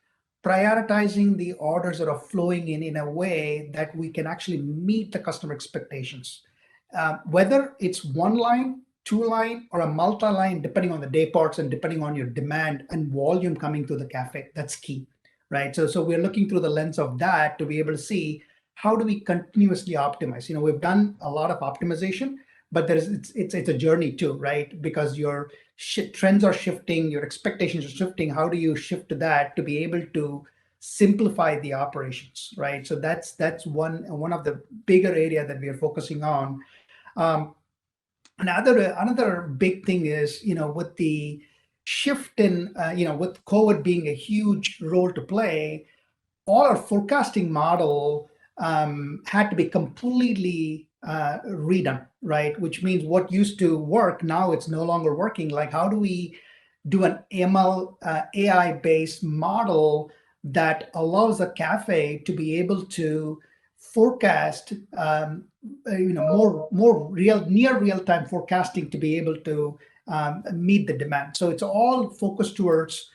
prioritizing the orders that are flowing in a way that we can actually meet the customer expectations. Whether it's one line, two line, or a multi-line, depending on the day parts and depending on your demand and volume coming to the cafe, that's key, right? So we're looking through the lens of that to be able to see how do we continuously optimize. We've done a lot of optimization, but it's a journey too, right? Because your trends are shifting, your expectations are shifting. How do you shift to that to be able to simplify the operations, right? So that's one of the bigger area that we are focusing on. Another big thing is, with the shift in, with COVID being a huge role to play, all our forecasting model had to be completely redone, right? Which means what used to work, now it's no longer working. Like, how do we do an ML AI-based model that allows a cafe to be able to forecast, more near real-time forecasting, to be able to meet the demand. So it's all focused towards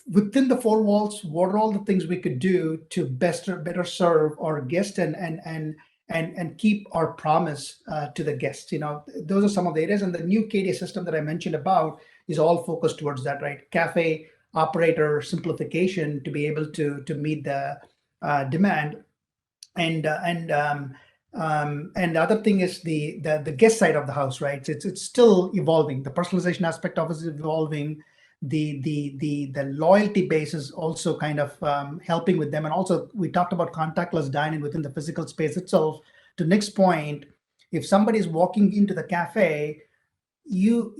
within the four walls, what are all the things we could do to better serve our guest and keep our promise to the guests. Those are some of the areas. And the new KDA system that I mentioned about is all focused towards that, right? Cafe operator simplification to be able to meet the demand. And the other thing is the guest side of the house, right? It's still evolving. The personalization aspect of it is evolving. The loyalty base is also kind of helping with them. And also we talked about contactless dining within the physical space itself. To Nick's point, if somebody is walking into the cafe, you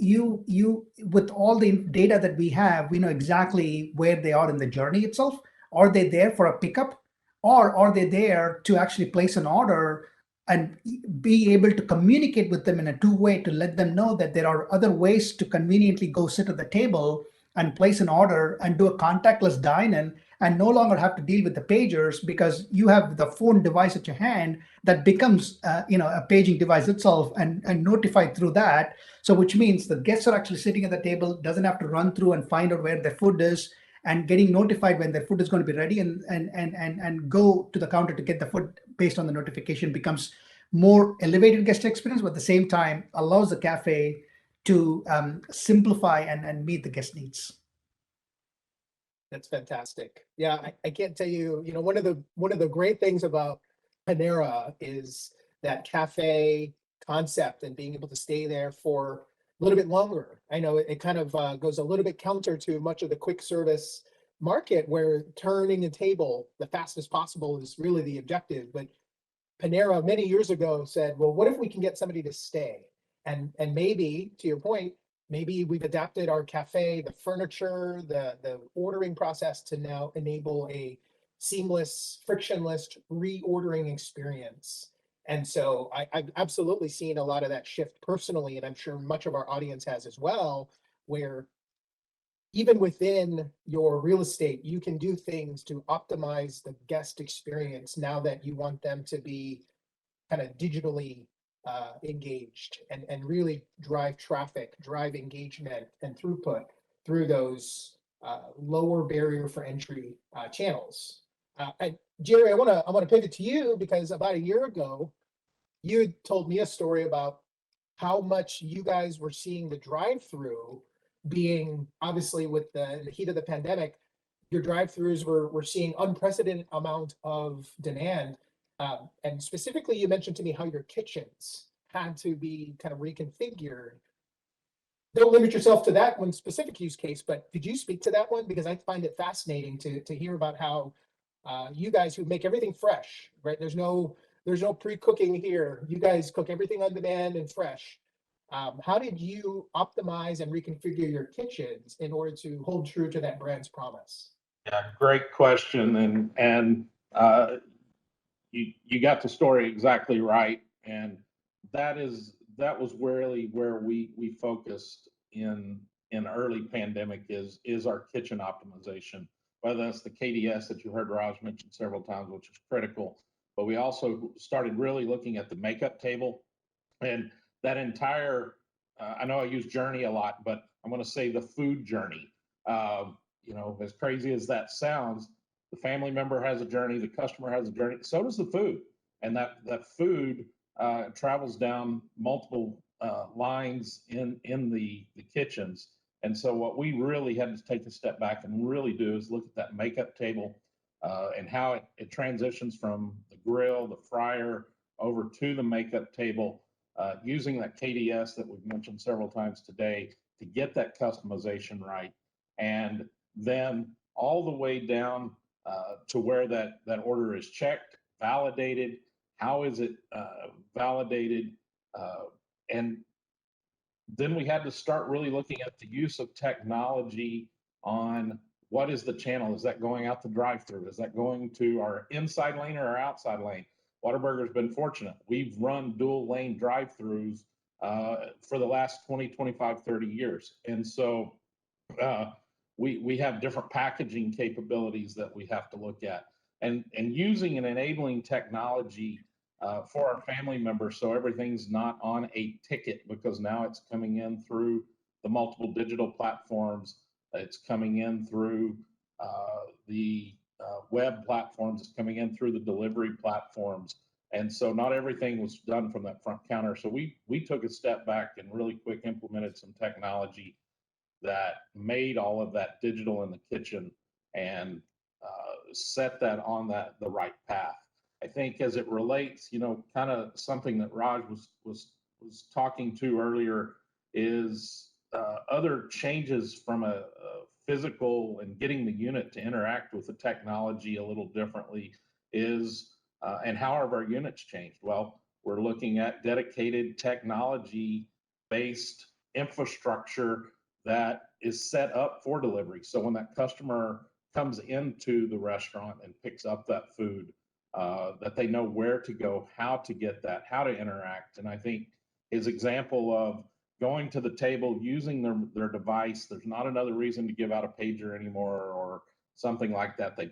with all the data that we have, we know exactly where they are in the journey itself. Are they there for a pickup, or are they there to actually place an order and be able to communicate with them in a two-way to let them know that there are other ways to conveniently go sit at the table and place an order and do a contactless dine-in and no longer have to deal with the pagers because you have the phone device at your hand that becomes a paging device itself and notified through that. So which means the guests are actually sitting at the table, doesn't have to run through and find out where their food is, and getting notified when their food is going to be ready and go to the counter to get the food based on the notification becomes more elevated guest experience, but at the same time allows the cafe to simplify and meet the guest needs. That's fantastic. Yeah, I can't tell you, one of the great things about Panera is that cafe concept and being able to stay there for a little bit longer. I know it kind of goes a little bit counter to much of the quick service market where turning a table the fastest possible is really the objective. But Panera many years ago said, well, what if we can get somebody to stay? And maybe, to your point, maybe we've adapted our cafe, the furniture, the ordering process to now enable a seamless, frictionless reordering experience. And so I've absolutely seen a lot of that shift personally, and I'm sure much of our audience has as well, where even within your real estate, you can do things to optimize the guest experience now that you want them to be kind of digitally engaged and really drive traffic, drive engagement and throughput through those lower barrier for entry channels. Jerry, I want to pivot to you because about a year ago, you had told me a story about how much you guys were seeing the drive-through being, obviously with the heat of the pandemic, your drive-throughs were seeing unprecedented amount of demand. And specifically, you mentioned to me how your kitchens had to be kind of reconfigured. Don't limit yourself to that one specific use case, but could you speak to that one? Because I find it fascinating to hear about how you guys who make everything fresh, right? There's no pre-cooking here. You guys cook everything on demand and fresh. How did you optimize and reconfigure your kitchens in order to hold true to that brand's promise? Yeah, great question, and you got the story exactly right, and that was really where we focused in early pandemic is our kitchen optimization, whether that's the KDS that you heard Raj mention several times, which is critical, but we also started really looking at the makeup table and that entire. I know I use journey a lot, but I'm going to say the food journey. As crazy as that sounds, the family member has a journey, the customer has a journey, so does the food. And that food travels down multiple lines in the kitchens. And so what we really had to take a step back and really do is look at that makeup table and how it transitions from the grill, the fryer, over to the makeup table, using that KDS that we've mentioned several times today to get that customization right. And then all the way down to where that order is checked, validated. How is it validated? And then we had to start really looking at the use of technology on what is the channel? Is that going out the drive-through? Is that going to our inside lane or our outside lane? Whataburger's been fortunate. We've run dual lane drive-throughs for the last 20, 25, 30 years. And so we have different packaging capabilities that we have to look at, and using an enabling technology for our family members. So everything's not on a ticket, because now it's coming in through the multiple digital platforms. It's coming in through the web platforms. It's coming in through the delivery platforms. And so not everything was done from that front counter. So we took a step back and really quick implemented some technology that made all of that digital in the kitchen and set that on the right path. I think as it relates, kind of something that Raj was talking to earlier is other changes from a physical and getting the unit to interact with the technology a little differently is, and how have our units changed? Well, we're looking at dedicated technology-based infrastructure that is set up for delivery. So when that customer comes into the restaurant and picks up that food, that they know where to go, how to get that, how to interact. And I think his example of going to the table, using their device, there's not another reason to give out a pager anymore or something like that. The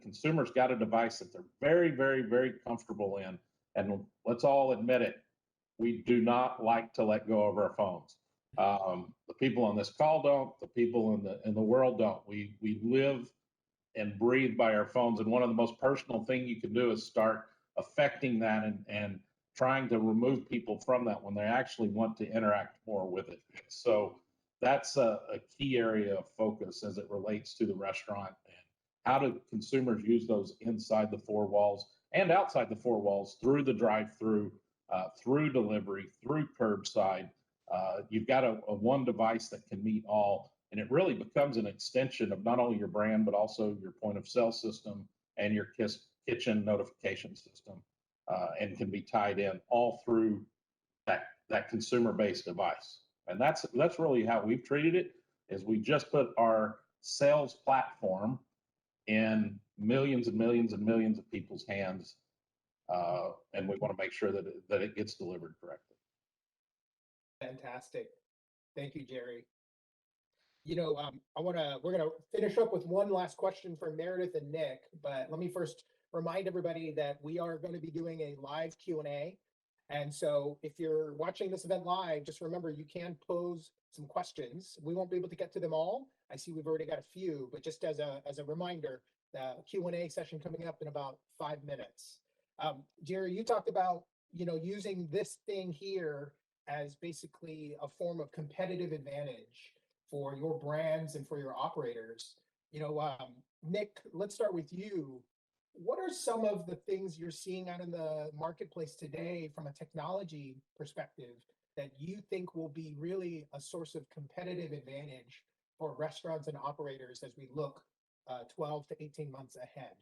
consumer's got a device that they're very, very, very comfortable in. And let's all admit it, we do not like to let go of our phones. The people on this call don't, the people in the world don't. We live and breathe by our phones. And one of the most personal thing you can do is start affecting that and trying to remove people from that when they actually want to interact more with it. So that's a key area of focus as it relates to the restaurant, and how do consumers use those inside the four walls and outside the four walls, through the drive-through, through delivery, through curbside. You've got a one device that can meet all, and it really becomes an extension of not only your brand, but also your point of sale system and your kitchen notification system, and can be tied in all through that consumer-based device. And that's really how we've treated it, is we just put our sales platform in millions and millions and millions of people's hands, and we want to make sure that it gets delivered correctly. Fantastic. Thank you, Jerry. We're gonna finish up with one last question for Meredith and Nick, but let me first remind everybody that we are going to be doing a live Q&A. And so if you're watching this event live, just remember you can pose some questions. We won't be able to get to them all. I see we've already got a few, but just as a reminder, the Q&A session coming up in about 5 minutes. Jerry, you talked about, using this thing here as basically a form of competitive advantage for your brands and for your operators. Nick, let's start with you. What are some of the things you're seeing out in the marketplace today from a technology perspective that you think will be really a source of competitive advantage for restaurants and operators as we look 12 to 18 months ahead?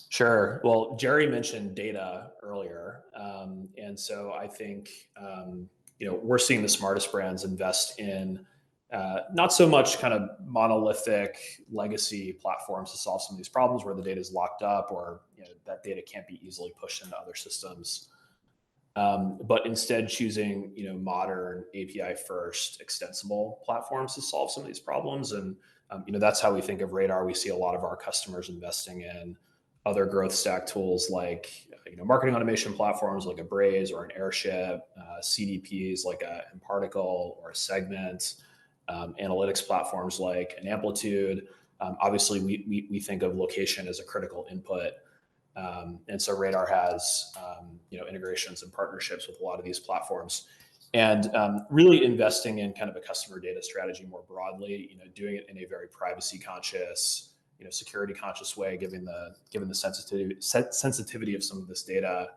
Sure. Well, Jerry mentioned data earlier. And so I think, we're seeing the smartest brands invest in not so much kind of monolithic legacy platforms to solve some of these problems where the data is locked up, or that data can't be easily pushed into other systems, but instead choosing modern API first extensible platforms to solve some of these problems. And that's how we think of Radar. We see a lot of our customers investing in other growth stack tools like marketing automation platforms like a Braze or an Airship, CDPs like a Imparticle or a Segment, analytics platforms like an Amplitude. Obviously, we think of location as a critical input, and so Radar has integrations and partnerships with a lot of these platforms, and really investing in kind of a customer data strategy more broadly. Doing it in a very privacy conscious, security conscious way, given the sensitivity of some of this data,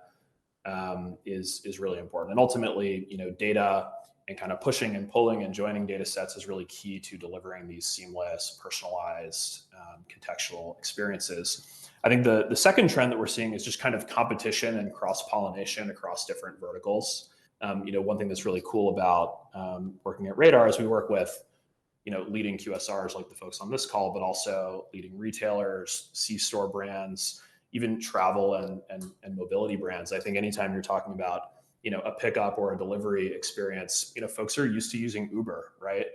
is really important. And ultimately, data and kind of pushing and pulling and joining data sets is really key to delivering these seamless, personalized, contextual experiences. I think the second trend that we're seeing is just kind of competition and cross-pollination across different verticals. One thing that's really cool about working at Radar is we work with leading QSRs like the folks on this call, but also leading retailers, C-store brands, even travel and mobility brands. I think anytime you're talking about a pickup or a delivery experience, folks are used to using Uber, right?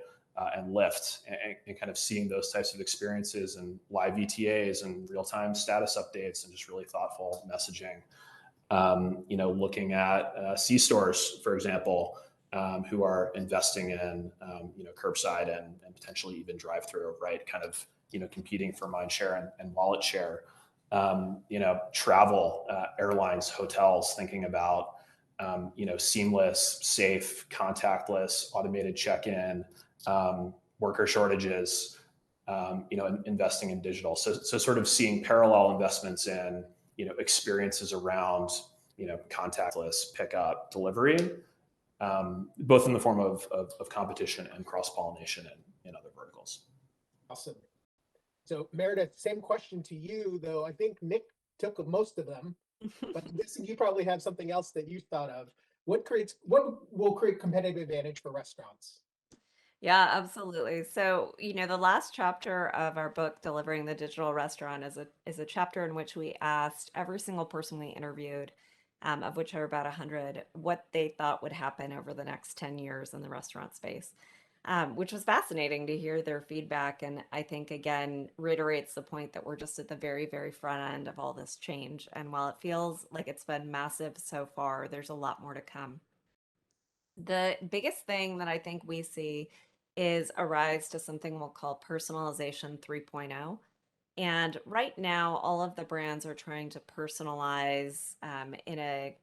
And Lyft, and kind of seeing those types of experiences and live ETAs and real-time status updates and just really thoughtful messaging. Looking at C-stores, for example, who are investing in, curbside and potentially even drive-through, right? Kind of, competing for mind share and wallet share. Travel, airlines, hotels, thinking about, seamless, safe, contactless, automated check-in, worker shortages, investing in digital. So sort of seeing parallel investments in, experiences around, contactless pickup, delivery, both in the form of competition and cross-pollination in other verticals. Awesome. So Meredith, same question to you, though I think Nick took most of them, but I'm guessing you probably have something else that you thought of. What will create competitive advantage for restaurants? Yeah, absolutely. So, the last chapter of our book, Delivering the Digital Restaurant, is a chapter in which we asked every single person we interviewed, of which are about 100, what they thought would happen over the next 10 years in the restaurant space, which was fascinating to hear their feedback. And I think, again, reiterates the point that we're just at the very, very front end of all this change. And while it feels like it's been massive so far, there's a lot more to come. The biggest thing that I think we see is a rise to something we'll call personalization 3.0. And right now, all of the brands are trying to personalize in a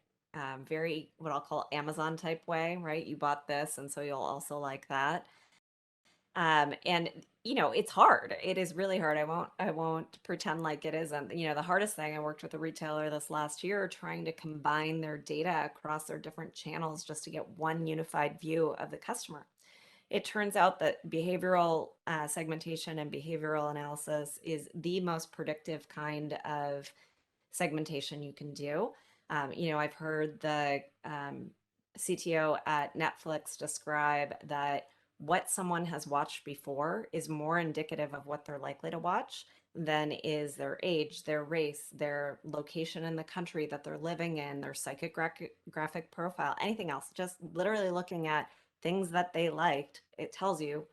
very, what I'll call Amazon type way, right? You bought this, and so you'll also like that. And it's hard. It is really hard. I won't pretend like it isn't. The hardest thing, I worked with a retailer this last year trying to combine their data across their different channels just to get one unified view of the customer. It turns out that behavioral segmentation and behavioral analysis is the most predictive kind of segmentation you can do. I've heard the CTO at Netflix describe that what someone has watched before is more indicative of what they're likely to watch than is their age, their race, their location in the country that they're living in, their psychographic profile, anything else. Just literally looking at things that they liked, it tells you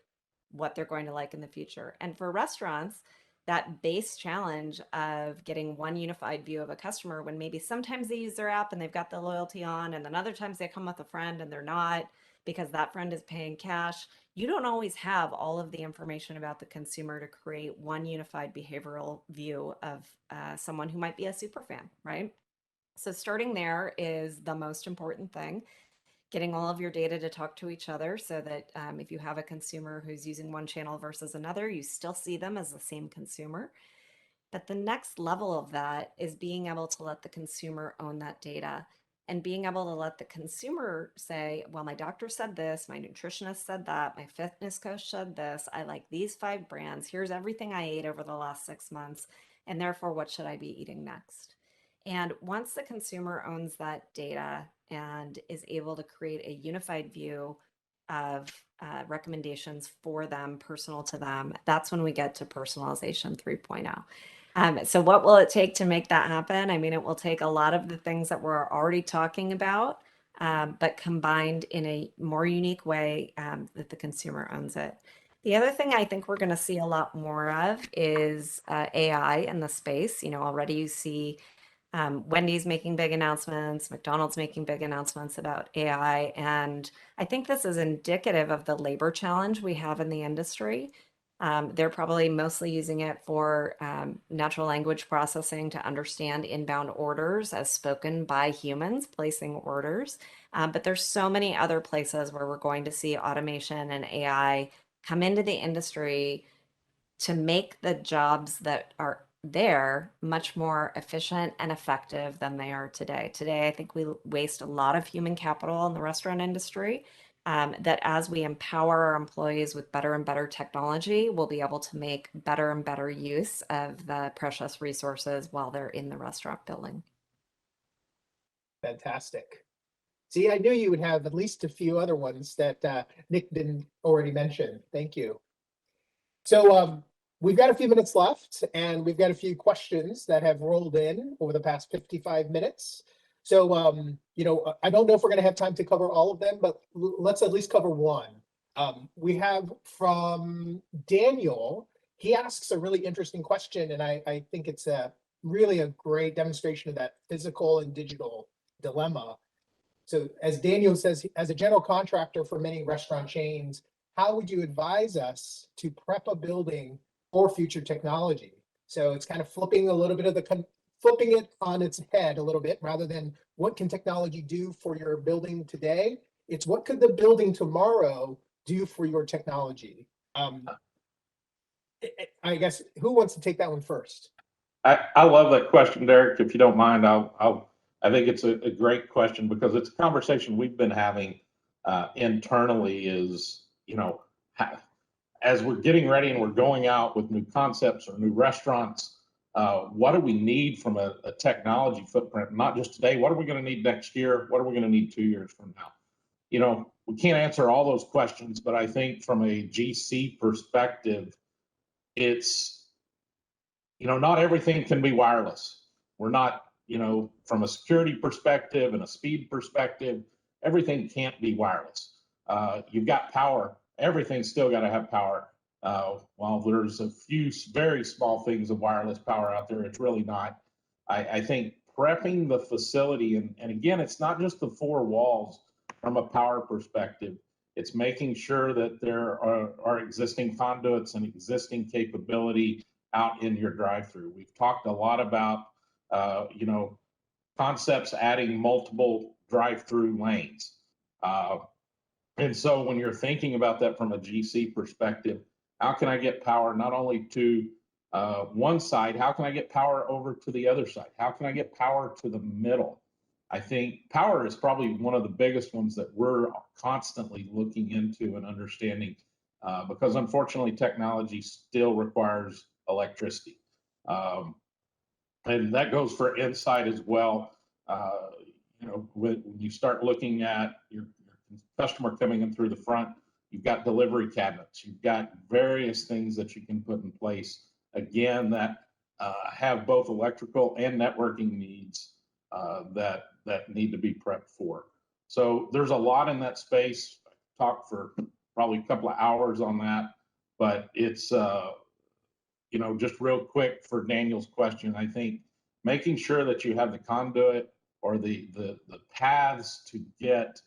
what they're going to like in the future. And for restaurants, that base challenge of getting one unified view of a customer when maybe sometimes they use their app and they've got the loyalty on, and then other times they come with a friend and they're not because that friend is paying cash. You don't always have all of the information about the consumer to create one unified behavioral view of someone who might be a super fan, right? So starting there is the most important thing. Getting all of your data to talk to each other so that if you have a consumer who's using one channel versus another, you still see them as the same consumer. But the next level of that is being able to let the consumer own that data and being able to let the consumer say, well, my doctor said this, my nutritionist said that, my fitness coach said this, I like these 5 brands, here's everything I ate over the last 6 months, and therefore, what should I be eating next? And once the consumer owns that data and is able to create a unified view of recommendations for them, personal to them, that's when we get to personalization 3.0. So what will it take to make that happen? I mean, it will take a lot of the things that we're already talking about, but combined in a more unique way that the consumer owns it. The other thing I think we're going to see a lot more of is AI in the space. Already you see Wendy's making big announcements, McDonald's making big announcements about AI. And I think this is indicative of the labor challenge we have in the industry. They're probably mostly using it for natural language processing to understand inbound orders as spoken by humans placing orders. But there's so many other places where we're going to see automation and AI come into the industry to make the jobs that are there much more efficient and effective than they are today. Today, I think we waste a lot of human capital in the restaurant industry. That as we empower our employees with better and better technology, we'll be able to make better and better use of the precious resources while they're in the restaurant building. Fantastic. See, I knew you would have at least a few other ones that Nick didn't already mention. Thank you. So we've got a few minutes left, and we've got a few questions that have rolled in over the past 55 minutes. So, I don't know if we're going to have time to cover all of them, but let's at least cover one. We have from Daniel. He asks a really interesting question, and I think it's really a great demonstration of that physical and digital dilemma. So as Daniel says, as a general contractor for many restaurant chains, how would you advise us to prep a building for future technology? So it's kind of flipping a little bit of flipping it on its head a little bit, rather than what can technology do for your building today? It's what could the building tomorrow do for your technology? I guess, who wants to take that one first? I love that question, Derek. If you don't mind, I think it's a great question because it's a conversation we've been having internally is, as we're getting ready and we're going out with new concepts or new restaurants, what do we need from a technology footprint? Not just today, what are we going to need next year? What are we going to need 2 years from now? We can't answer all those questions, but I think from a GC perspective, it's, not everything can be wireless. We're not, from a security perspective and a speed perspective, everything can't be wireless. You've got power. Everything's still got to have power. While there's a few very small things of wireless power out there, it's really not. I think prepping the facility, and again, it's not just the four walls from a power perspective. It's making sure that there are existing conduits and existing capability out in your drive-through. We've talked a lot about, concepts adding multiple drive-through lanes. And so when you're thinking about that from a GC perspective, how can I get power not only to one side, how can I get power over to the other side? How can I get power to the middle? I think power is probably one of the biggest ones that we're constantly looking into and understanding because unfortunately technology still requires electricity. And that goes for inside as well. When you start looking at your customer coming in through the front, you've got delivery cabinets, you've got various things that you can put in place, again, that have both electrical and networking needs that need to be prepped for. So there's a lot in that space. I talked for probably a couple of hours on that, but it's, just real quick for Daniel's question, I think making sure that you have the conduit or the paths to get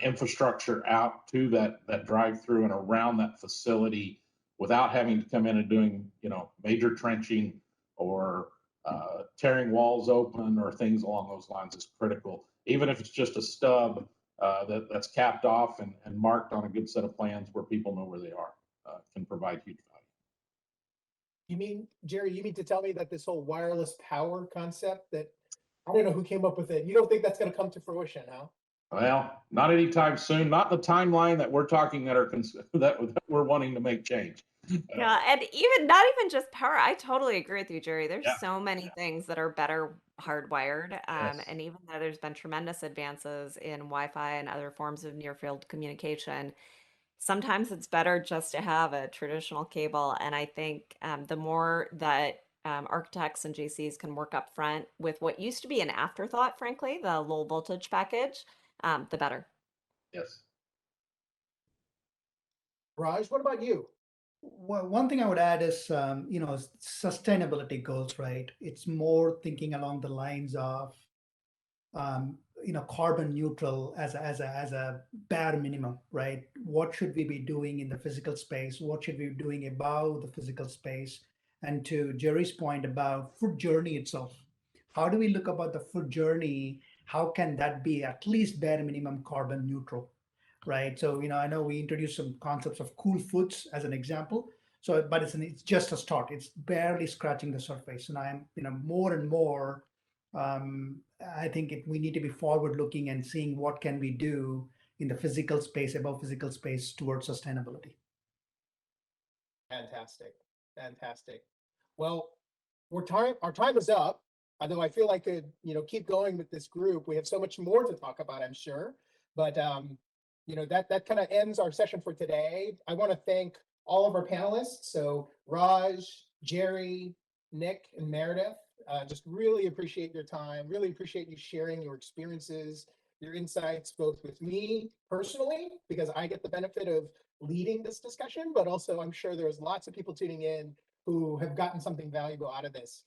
infrastructure out to that drive-through and around that facility without having to come in and doing, major trenching or tearing walls open or things along those lines is critical. Even if it's just a stub that's capped off and marked on a good set of plans where people know where they are, can provide huge value. You mean, Jerry, you mean to tell me that this whole wireless power concept that, I don't know who came up with it, you don't think that's going to come to fruition, huh? Well, not anytime soon, not the timeline that we're talking that we're wanting to make change. Yeah, and not even just power. I totally agree with you, Jerry. There's Yeah. so many things that are better hardwired. Yes. And even though there's been tremendous advances in Wi-Fi and other forms of near field communication, sometimes it's better just to have a traditional cable. And I think the more that architects and GCs can work up front with what used to be an afterthought, frankly, the low voltage package, the better. Yes. Raj, what about you? Well, one thing I would add is, sustainability goals, right? It's more thinking along the lines of, carbon neutral as a bare minimum, right? What should we be doing in the physical space? What should we be doing above the physical space? And to Jerry's point about food journey itself, how do we look about the food journey? How can that be at least bare minimum carbon neutral? Right. So, I know we introduced some concepts of cool foods as an example. So, but it's just a start. It's barely scratching the surface. And I'm, more and more, I think we need to be forward looking and seeing what can we do in the physical space, above physical space towards sustainability. Fantastic. Fantastic. Well, our time is up. Although I feel I could, keep going with this group. We have so much more to talk about, I'm sure. But that kind of ends our session for today. I want to thank all of our panelists. So Raj, Jerry, Nick, and Meredith. Just really appreciate your time. Really appreciate you sharing your experiences, your insights, both with me personally, because I get the benefit of leading this discussion, but also I'm sure there's lots of people tuning in who have gotten something valuable out of this.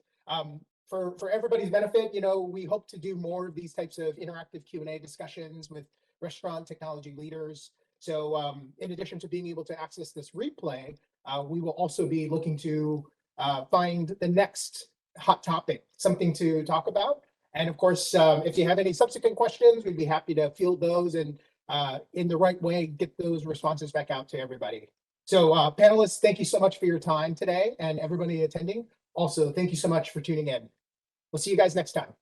For everybody's benefit, we hope to do more of these types of interactive Q&A discussions with restaurant technology leaders. So in addition to being able to access this replay, we will also be looking to find the next hot topic, something to talk about. And of course, if you have any subsequent questions, we'd be happy to field those and in the right way, get those responses back out to everybody. So panelists, thank you so much for your time today, and everybody attending. Also, thank you so much for tuning in. We'll see you guys next time.